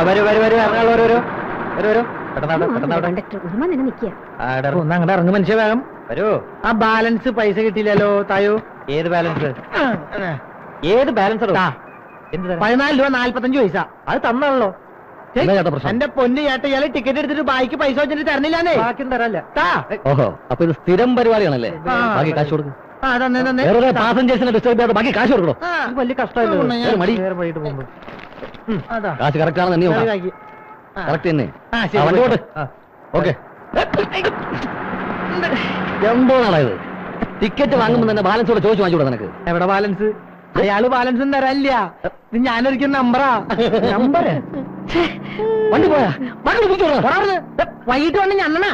വരൂ വരൂ വരൂ വരൂ വരൂ വരൂ അങ്ങോട്ട് ഇറങ്ങും മനുഷ്യ വേഗം വരൂ. ആ ബാലൻസ് പൈസ കിട്ടിയില്ലല്ലോ തായോ. ഏത് ബാലൻസ്? ഏത് ബാലൻസ്? 14 രൂപ 45 പൈസ. അത് തന്നാണല്ലോ. എന്റെ പൊന്നു ചേട്ട, ഇയാള് ടിക്കറ്റ് എടുത്തിട്ട് ബാക്കി പൈസ വെച്ചിട്ട് തരണില്ലാന്നേ. ബാക്കി തരല്ല. ഓഹോ, അപ്പൊ ഇത് സ്ഥിരം പരിപാടിയാണല്ലേ? ബാക്കി കാശ് കൊടുക്കും. പാസഞ്ചേഴ്സിനെ ഡിസ്റ്റർബ് ചെയ്യാതെ ബാക്കി കാശ് കൊടുക്കണോ? വലിയ കഷ്ടമല്ലേ. കാശ് കറക്റ്റ് ആണെന്ന് നീ കറക്റ്റ് തന്നെ. ഓക്കെ, എന്തോ നാളായത്. ടിക്കറ്റ് വാങ്ങുമ്പോ തന്നെ ബാലൻസോടെ ചോദിച്ചു വാങ്ങിച്ചൂടാ നിനക്ക്? എവിടെ ബാലൻസ്? അയാള് ബാലൻസ് തരാനില്ല. ഇത് ഞാനൊരിക്കുന്ന നമ്പറാ. നമ്പർ വണ്ടി പോയാ വൈകിട്ട് വന്ന് ഞണ്ണനാ.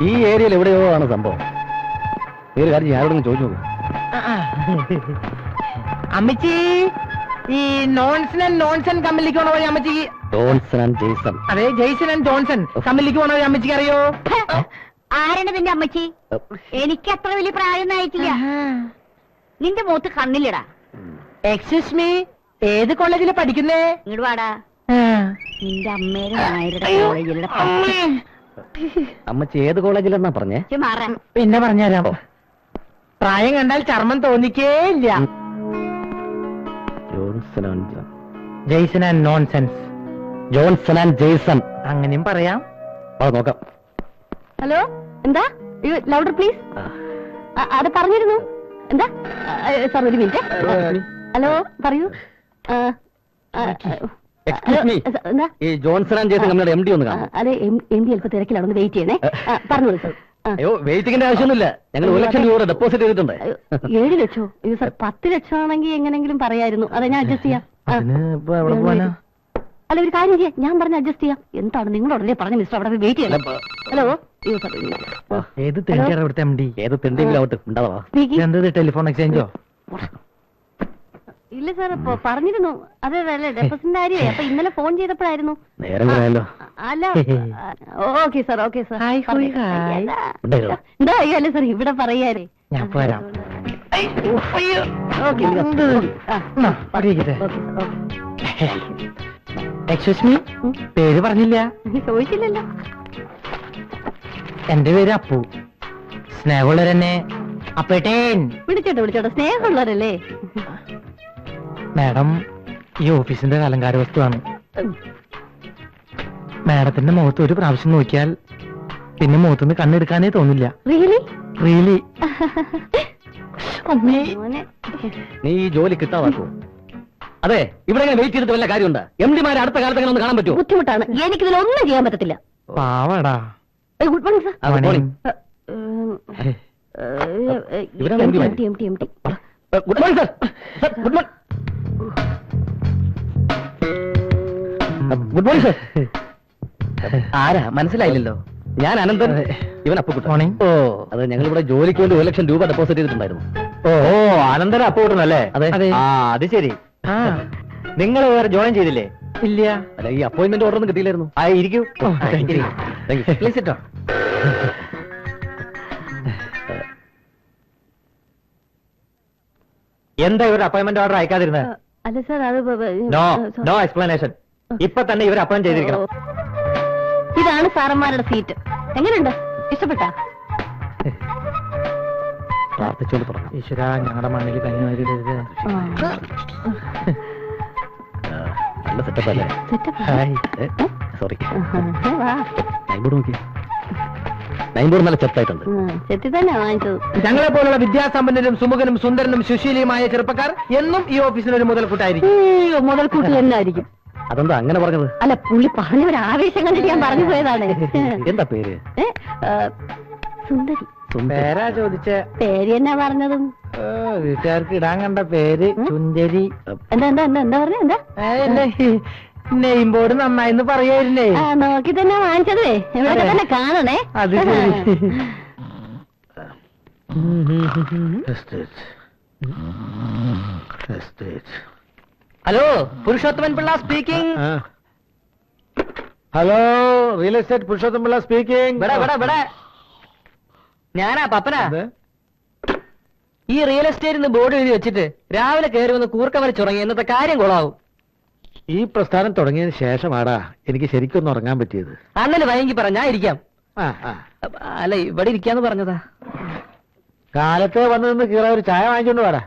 ഈ ഏരിയയിൽ എവിടെയോ ആണ് സംഭവം. ഈ ഒരു കാര്യം ഞാനോടൊന്ന് ചോദിച്ചു നോക്കും. അമ്മച്ചി, ഈ നോൺസൺ ആൻഡ് നോൺസൺ കമ്പനിക്ക് പോണ വഴി അമ്മച്ചിക്ക്. Johnson and Jaison. അതെ, ജെയ്സൺ ആൻഡ് ജോൺസൺ കമ്പനിക്ക് പോണ വഴി അമ്മച്ചിക്ക് അറിയോ? ആരാണ് നിന്റെ അമ്മച്ചി? എനിക്ക് അത്ര വലിയ പ്രായമൊന്നും ആയിട്ടില്ല. നിന്റെ മുഖത്ത് കണ്ണില്ലടാ. എക്സ്ക്യൂസ് മീ, ഏത് കോളേജില് പഠിക്കുന്നേ? ഇങ്ങോട്ട് വാടാ. നിന്റെ അമ്മയുടെ നായരുടെ കോളേജിലെ അമ്മച്ചി ഏത് കോളേജിലെന്നാ പറഞ്ഞേ? പിന്നെ പറഞ്ഞുതരാം. പ്രായം കണ്ടാൽ ചർമ്മം തോന്നിക്കേ ഇല്ല. Jaison and nonsense. Johnson and Jaison അങ്ങനെയും പറയാം. നോക്കാം. ഹലോ, എന്താ? Louder please. അത് പറഞ്ഞിരുന്നു. എന്താ സാർ, ഒരു മിനിറ്റ്. ഹലോ, പറയൂ. എന്താ ഈ ജോൺസൺ ആൻഡ് ജെയ്സൺ കമ്പനിയുടെ എം ഡി ഒന്ന് കാണാം. അതെ, എം ഡി അല്പം തിരക്കിലാണ്, ഒന്ന് വെയിറ്റ് ചെയ്യണേ. പറഞ്ഞോളൂ സാർ. അയ്യോ, വെയിറ്റിംഗിന്റെ ആവശ്യമൊന്നുമില്ല. ഞങ്ങൾ 1 ലക്ഷം രൂപ ഡെപ്പോസിറ്റ് ചെയ്തിട്ടുണ്ട്. 7 ലക്ഷോ? അയ്യോ സാർ, 10 ലക്ഷം ആണെങ്കിൽ എങ്ങനെങ്കിലും പറയായിരുന്നു. അതെ, ഞാൻ അഡ്ജസ്റ്റ് ചെയ്യാം. അല്ല, ഒരു കാര്യം ചെയ്യാം, ഞാൻ പറഞ്ഞ് അഡ്ജസ്റ്റ് ചെയ്യാം. എന്താണ് നിങ്ങളോടല്ലേ പറഞ്ഞ മിസ്റ്റർ, അവിടെ വെയിറ്റ് ചെയ്യണം. ഹലോ, ഏത് തെണ്ടിയാണ് ഇവിടുത്തെ എം ഡി? ഏത് തെണ്ടിയെങ്കിലും ആവട്ടെ, ഉണ്ടാവാ. എന്തത്, ടെലിഫോൺ എക്സ്ചേഞ്ചോ? ഇല്ല സാർ, പറഞ്ഞിരുന്നു. അതെ അല്ലേ, ഡെപ്പോസിറ്റിന്റെ കാര്യമേ. അപ്പൊ ഇന്നലെ ഫോൺ ചെയ്തപ്പോഴായിരുന്നു. നേരം കുറയല്ലോ. അല്ല, ഓക്കെ സാർ, ഓക്കെ സാർ. എന്താ അല്ലേ സാർ, ഇവിടെ പറയാരേ. ഞാൻ പോരാം. എക്സ്ക്യൂസ് മീ, പേര് പറഞ്ഞില്ല. ചോദിച്ചില്ലല്ലോ. എന്റെ പേര് അപ്പു. സ്നേഹമുള്ളവരെന്നെ അപ്പേട്ടേൻ വിളിച്ചോട്ടെ. സ്നേഹമുള്ളവരല്ലേ? മാഡം, ഈ ഓഫീസിന്റെ അലങ്കാര വസ്തുവാണ്. മാഡത്തിന്റെ മുഖത്ത് ഒരു പ്രാവശ്യം നോക്കിയാൽ പിന്നെ മുഖത്തുനിന്ന് കണ്ണെടുക്കാനേ തോന്നില്ല. റിയലി. നീ ഈ ജോലി കിട്ടാതാക്കോ? അതെ, ഇവിടെ വെയിറ്റ് ചെയ്തിട്ട് വല്ല കാര്യമുണ്ട്? എം ഡിമാരെ അടുത്ത കാലത്ത് അങ്ങനെ ഒന്ന് കാണാൻ പറ്റുമോ? ബുദ്ധിമുട്ടാണ്, എനിക്കിതിലൊന്നും ചെയ്യാൻ പറ്റത്തില്ല. പാവടാ. Good morning sir. Good morning. Good morning sir. Good morning. Good morning sir. ആരാ മനസ്സിലായില്ലല്ലോ? ഞാൻ അനന്തൻ, ഇവൻ അപ്പുക്കുട്ടൻ. മോർണിംഗ്. ഓ, അത് ഞങ്ങൾ ഇവിടെ ജോലിക്ക് വേണ്ടി 1 ലക്ഷം രൂപ ഡെപ്പോസിറ്റ് ചെയ്തിട്ടുണ്ടായിരുന്നു. ഓ, അനന്തൻ അപ്പുക്കുട്ടനല്ലേ? അതെ. അത് ശരി. നിങ്ങൾ വേറെ ജോയിൻ ചെയ്തില്ലേ? ഇല്ല. അല്ല, ഈ അപ്പോയിന്റ്മെന്റ് ഓർഡർ ഒന്നും കിട്ടിയില്ലായിരുന്നു. ഇരിക്കൂ. പ്ലീസ് ഇട്ടോ. എന്താ ഇവരുടെ അപ്പോയിന്റ്മെന്റ് ഓർഡർ അയക്കാതിരുന്നത്? അല്ല സാർ, അത് നോ എക്സ്പ്ലനേഷൻ. ഇപ്പൊ തന്നെ ഇവർ അപ്പോയിന്റ് ചെയ്തിരിക്കണം. ഇതാണ് സാറന്മാരുടെ സീറ്റ്. എങ്ങനെയുണ്ട്? ഇഷ്ടപ്പെട്ടാ? പ്രാർത്ഥിച്ചോണ്ട് തുടങ്ങാം. ഈശ്വര, ഞങ്ങളുടെ മണ്ണിൽ കഞ്ഞിരുത്. നല്ല സെറ്റപ്പ് അല്ലേ? സോറി, നൈബോർഡ് നോക്കി. നൈബോർഡ് നല്ല ചെത്തായിട്ടുണ്ട്. ചെത്തി തന്നെ വാങ്ങിച്ചത്. ഞങ്ങളെ പോലുള്ള വിദ്യാസമ്പന്നരും സുമുഖനും സുന്ദരനും സുശീലിയുമായ ചെറുപ്പക്കാർ എന്നും ഈ ഓഫീസിന് ഒരു മുതൽക്കൂട്ടായിരിക്കും. മുതൽക്കൂട്ട് തന്നെ ആയിരിക്കും. അതെന്താ അങ്ങനെ പറഞ്ഞത്? അല്ല, പുള്ളി പറഞ്ഞ ഒരു ആവേശം കണ്ടിട്ട് ഞാൻ പറഞ്ഞു പോയതാണ്. എന്താ പേര്? സുന്ദരി. പേരാ ചോദിച്ച? പേര് എന്നാ പറഞ്ഞതും? വീട്ടുകാർക്ക് ഇടാൻ കണ്ട പേര് സുന്ദരി. എന്താ പറഞ്ഞ? എന്താ നെയിം ബോർഡ് നന്നായിന്ന് പറയായിരുന്നേ. നോക്കി തന്നെ വാങ്ങിച്ചതേ. ഇവിടെ തന്നെ കാണണേ. അത് hello, Purushothaman Pillai speaking. Hello, real estate Purushothaman Pillai speaking. ഞാനാ പപ്പനാ. ഈ റിയൽ എസ്റ്റേറ്റിന് ബോർഡ് എഴുതി വെച്ചിട്ട് രാവിലെ കയറി വന്ന് കൂർക്ക വരച്ചുറങ്ങി ഇന്നത്തെ കാര്യം കൊളാവും. ഈ പ്രസ്ഥാനം തുടങ്ങിയതിന് ശേഷമാടാ എനിക്ക് ശരിക്കൊന്നും ഉറങ്ങാൻ പറ്റിയത്. അണ്ണന് വൈകി പറ, ഞാൻ ഇരിക്കാം. അല്ല, ഇവിടെ ഇരിക്കാന്ന് പറഞ്ഞതാ. കാലത്ത് വന്നു നിന്ന് കീറാ ഒരു ചായ വാങ്ങിച്ചോണ്ട് വാടാ.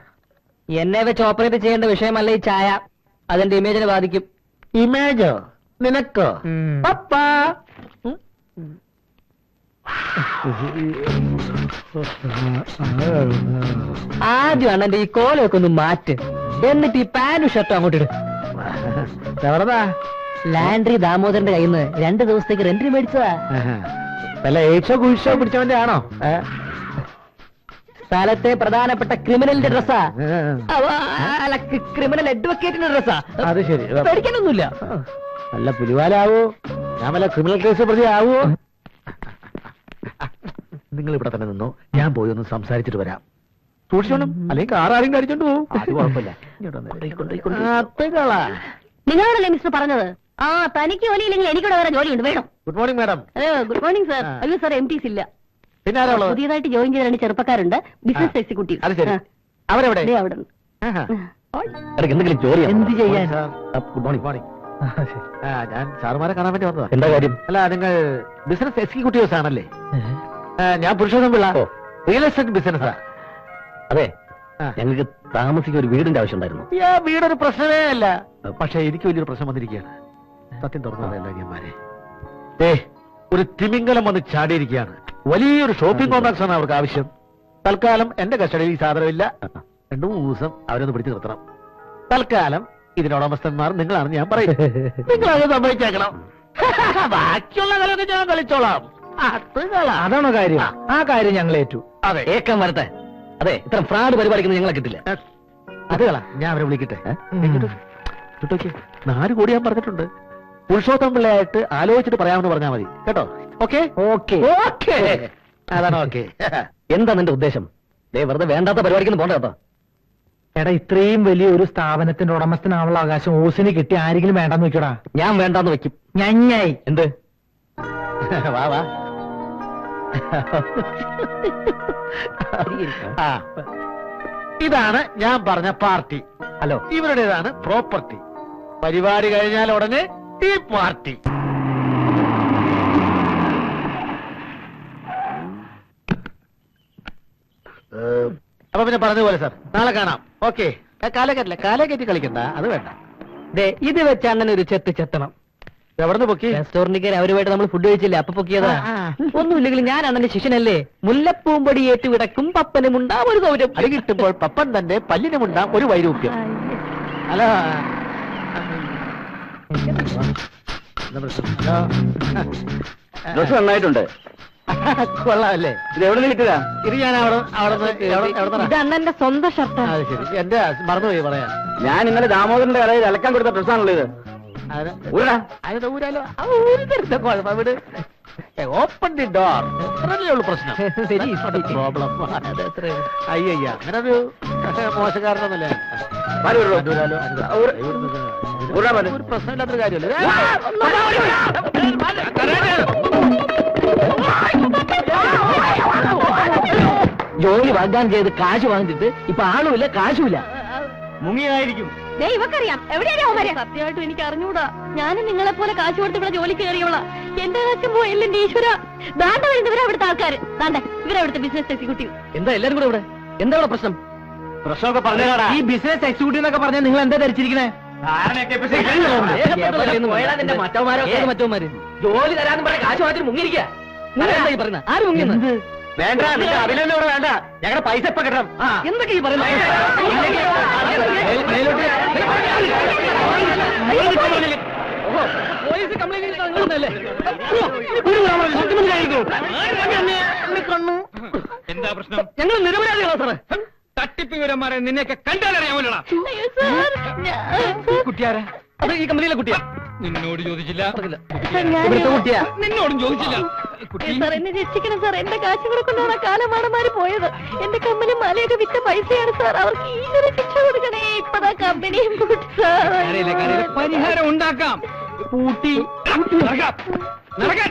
എന്നെ വെച്ച് ഓപ്പറേറ്റ് ചെയ്യേണ്ട വിഷയമല്ല ഈ ചായ. അതെന്റെ ഇമേജിനെ ബാധിക്കും. ഇമേജോ? നിനക്കോ? പപ്പാ ആദ്യം അണ്ണന്റെ ഈ കോലൊക്കെ ഒന്ന് മാറ്റ്, എന്നിട്ട് ഈ പാന്റും ഷർട്ടും അങ്ങോട്ട് ഇട്. എവിടെതാ? ലാൻഡ്രി ദാമോദരന്റെ കയ്യിൽ നിന്ന് 2 ദിവസത്തേക്ക് റെന്റിന് മേടിച്ചതാ. വല്ല എയ്ഡ്സോ കുഴിച്ചോ പിടിച്ചവന്റെ ആണോ? സ്ഥലത്തെ പ്രധാനപ്പെട്ട ക്രിമിനലിന്റെ ഡ്രസ്സാ. അല്ല, ക്രിമിനൽ അഡ്വക്കേറ്റിന്റെ ഡ്രസ്സാ. അത് ശരി, പേടിക്കാനൊന്നുമില്ല. നല്ല പുലിവാലാവോ? ഞാൻ വല്ല ക്രിമിനൽ കേസ് പ്രതി ആവോ? നിങ്ങൾ ഇവിടെ തന്നെ നിന്നോ, ഞാൻ പോയി ഒന്ന് സംസാരിച്ചിട്ട് വരാം. സൂക്ഷിച്ചോണം, അല്ലെങ്കിൽ കാർ ആരെങ്കിലും അടിച്ചോണ്ട് പോകും. അത് കുഴപ്പമില്ല. നിങ്ങളോടല്ലേ മിസ്റ്റർ പറഞ്ഞത്? ആ, തനിക്ക് ജോലിയില്ലെങ്കിൽ എനിക്കിവിടെ വേറെ ജോലിയുണ്ട്, വേണം. Good morning madam. Good morning sir. അയ്യോ സാർ, MTs ഇല്ല. പിന്നെ ആരാ ഉള്ളത്? പുതിയതായിട്ട് ജോയിൻ ചെയ്ത 2 ചെറുപ്പക്കാരുണ്ട്, ബിസിനസ് എക്സിക്യൂട്ടീവ്. അത് ശരി. അവരെവിടെ? അവിടെ എന്തെങ്കിലും ജോലി എന്ത് ചെയ്യാൻ? Good morning. ഞാൻ സാറുമാരെ കാണാൻ വേണ്ടി വന്നതാ. എന്താ കാര്യം? അല്ല, നിങ്ങൾ ബിസിനസ് എക്സിക്യൂട്ടീവ്സ് ആണല്ലേ? ഞാൻ പുരുഷോത്തം പിള്ള, റിയൽ എസ്റ്റേറ്റ് ബിസിനസ്സാ. അതെ, ഞങ്ങൾക്ക് താമസിക്കാൻ ഒരു വീടിന്റെ ആവശ്യം ഉണ്ടായിരുന്നു. വീടൊരു പ്രശ്നമേ അല്ല, പക്ഷെ എനിക്ക് വലിയൊരു പ്രശ്നം വന്നിരിക്കുകയാണ്. സത്യം തുറന്നതല്ല ഞാന്മാരെ. ഒരു തിമിംഗലം വന്ന് ചാടിയിരിക്കുകയാണ്. വലിയൊരു ഷോപ്പിംഗ് കോംപ്ലക്സ് ആണ് അവർക്ക് ആവശ്യം. തൽക്കാലം എന്റെ കസ്റ്റഡിയിൽ ഈ സാധനമില്ല. 2-3 ദിവസം അവരൊന്ന് പിടിച്ചു നിർത്തണം. തൽക്കാലം ഇതിനോടമസ്ഥന്മാർ നിങ്ങളാണെന്ന് ഞാൻ പറയും. നിങ്ങളത് സമ്മതിച്ചേക്കണം. ബാക്കിയുള്ള കളിയൊക്കെ ഞാൻ കളിച്ചോളാം. അതാണോ കാര്യം? ആ കാര്യം ഞങ്ങൾ ഏറ്റു. അതെ, ഏക്കം വരട്ടെ. അതെ, ഇത്ര ഫ്രാഡ് പരിപാടിക്കുന്നത് ഞങ്ങളെ കിട്ടില്ല. അത് കള, ഞാൻ അവരെ വിളിക്കട്ടെ. 4 കോടി ഞാൻ പറഞ്ഞിട്ടുണ്ട്. പുരുഷോത്തം പിള്ളയായിട്ട് ആലോചിച്ചിട്ട് പറയാമെന്ന് പറഞ്ഞാൽ മതി കേട്ടോ. ഓക്കെ ഓക്കെ ഓക്കെ, അതാണ് ഓക്കെ. എന്താ നിന്റെ ഉദ്ദേശം? വെറുതെ വേണ്ടാത്ത പരിപാടിക്കൊന്നും പോണ്ട കേട്ടോ. എടാ, ഇത്രയും വലിയ ഒരു സ്ഥാപനത്തിന്റെ ഉടമസ്ഥനാവുള്ള അവകാശം ഓസിന് കിട്ടി ആരെങ്കിലും വേണ്ടെന്ന് വെക്കടാ. ഞാൻ വേണ്ടാന്ന് വെക്കും. ഞഞ്ഞായി എന്ത്? വാ വാ. ഇതാണ് ഞാൻ പറഞ്ഞ പാർട്ടി. Hello, ഇവരുടേതാണ് property. പരിപാടി കഴിഞ്ഞാൽ ഉടനെ ഈ പാർട്ടി. അപ്പൊ പിന്നെ പറഞ്ഞതുപോലെ സാർ, നാളെ കാണാം. ഓക്കെ. കാലേക്കറ്റി കളിക്കണ്ട, അത് വേണ്ട. ഇത് വെച്ച് അണ്ണൻ ഒരു ചെത്ത് ചെത്തണം. എവിടുന്ന് പൊക്കി? റെസ്റ്റോറന്റിൽ കയറി അവരുമായിട്ട് നമ്മൾ ഫുഡ് കഴിച്ചില്ല, അപ്പൊ പൊക്കിയതാ. ഒന്നുമില്ലെങ്കിലും ഞാൻ അണ്ണന്റെ ശിഷ്യനല്ലേ. മുല്ലപ്പൂമ്പടി ഏറ്റുവിടക്കും പപ്പനുമുണ്ടാം ഒരു സൗരം. അടി കിട്ടുമ്പോൾ പപ്പൻ തന്റെ പല്ലിനുമുണ്ടാം ഒരു വൈരൂപ്യം. അല്ല, ഡ്രസ് നന്നായിട്ടുണ്ട്. കൊള്ളാമല്ലേ? ഇത് എവിടെ നിന്ന് കിട്ടുക? ഇത് ഞാൻ ഇത് അണ്ണന്റെ സ്വന്തം ഷർട്ടാണ്. അത് ശരി, എന്റെ മറന്നുപോയി പറയാൻ. ഞാൻ ഇന്നലെ ദാമോദരന്റെ കടയിൽ അലക്കാൻ കൊടുത്ത ഡ്രസ്സാണല്ലോ ഇത്. അതിന്റെ ഊരാലോ? ഊരിന്റെ കുഴപ്പം. വിട്. Open the door. അത്രയല്ലേ ഉള്ളൂ പ്രശ്നം. പ്രോബ്ലം. അയ്യ, അങ്ങനെ ഒരു മോശക്കാരനൊന്നല്ലേ. ഒരു പ്രശ്നമില്ലാത്തൊരു കാര്യമല്ലേ. ജോലി വാഗ്ദാനം ചെയ്ത് കാശ് വാങ്ങിച്ചിട്ട് ഇപ്പൊ ആളുമില്ല, കാശുമില്ല. മുങ്ങിയായിരിക്കും. ഇവക്കറിയാം എവിടെയാ. സത്യമായിട്ടും എനിക്ക് അറിഞ്ഞൂടാ. ഞാനും നിങ്ങളെ പോലെ കാശ് കൊടുത്ത് ഇവിടെ ജോലിക്ക് കയറിയോളാം. എന്റെ കാശും പോയില്ല എന്റെ ഈശ്വര. ദാണ്ട വരുന്നവരാ അവിടുത്തെ ആൾക്കാര്. ദാണ്ട ഇവരവിടുത്തെ ബിസിനസ് എക്സിക്യൂട്ടീവ്. എന്താ എല്ലാരും കൂടെ ഇവിടെ? എന്താ ഇവിടെ പ്രശ്നം? പ്രശ്നമൊക്കെ പറഞ്ഞാടാ. ഈ ബിസിനസ് എക്സിക്യൂട്ടീവ് എന്നൊക്കെ പറഞ്ഞാൽ നിങ്ങൾ എന്താ ധരിച്ചിരിക്കണേ? മറ്റവന്മാര് ജോലി തരാന്ന് പറഞ്ഞ കാശ് വാങ്ങിച്ചിട്ട് മുങ്ങിയിരിക്കുക. പറയുന്ന ആര് മുങ്ങിയെന്ന്? വേണ്ട, അഭിനന്ദനം ഇവിടെ വേണ്ട. ഞങ്ങളുടെ പൈസ ഇപ്പൊ കിട്ടണം. എന്തൊക്കെ ഈ പറയുന്നത്? പോലീസ് കംപ്ലൈന്റ് എന്താ പ്രശ്നം? ഞങ്ങൾ നിരപരാധികളാ സാറേ. തട്ടിപ്പ് വിവരന്മാരെ നിന്നെയൊക്കെ കണ്ടാലറിയാമല്ലോടാ. കുട്ടിയാരാ? അത് ഈ കമ്പനിയിലെ കുട്ടിയാ. നിന്നോട് ചോദിച്ചില്ല, ഇവിടുത്തെ കുട്ടിയാ. നിന്നോടും ചോദിച്ചില്ല. സാർ എന്നെ രക്ഷിക്കണം സാർ. എന്റെ കാശും കൂടെ കൊണ്ടാണ് കാലമാടന്മാര് പോയത്. എന്റെ കമ്പനി മലയൊക്കെ വിറ്റ പൈസയാണ് സാർ. അവർക്ക് ഈശ്വര ശിക്ഷ കൊടുക്കണേ. ഇപ്പതാ കമ്പനിയും പരിഹാരം ഉണ്ടാക്കാം. പൂട്ടി നടക്കാൻ.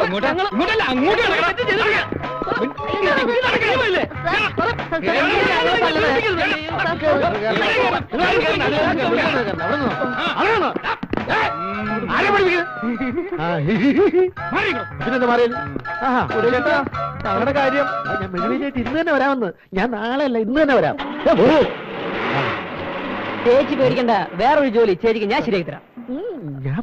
ഇങ്ങോട്ടാ, ഇങ്ങോട്ടല്ല, അങ്ങോട്ട് നടക്കണം. ഇതിനെന്താ പറയല്? ഞങ്ങളുടെ കാര്യം ഞാൻ മെഴുകുവരിയായിട്ട് ഇന്ന് തന്നെ വരാമെന്ന്. ഞാൻ നാളെ അല്ല ഇന്ന് തന്നെ വരാം. ചേച്ചി പേടിക്കണ്ട, വേറൊരു ജോലി ചേച്ചിക്ക് ഞാൻ ശരിയാക്കി തരാം. ഞാൻ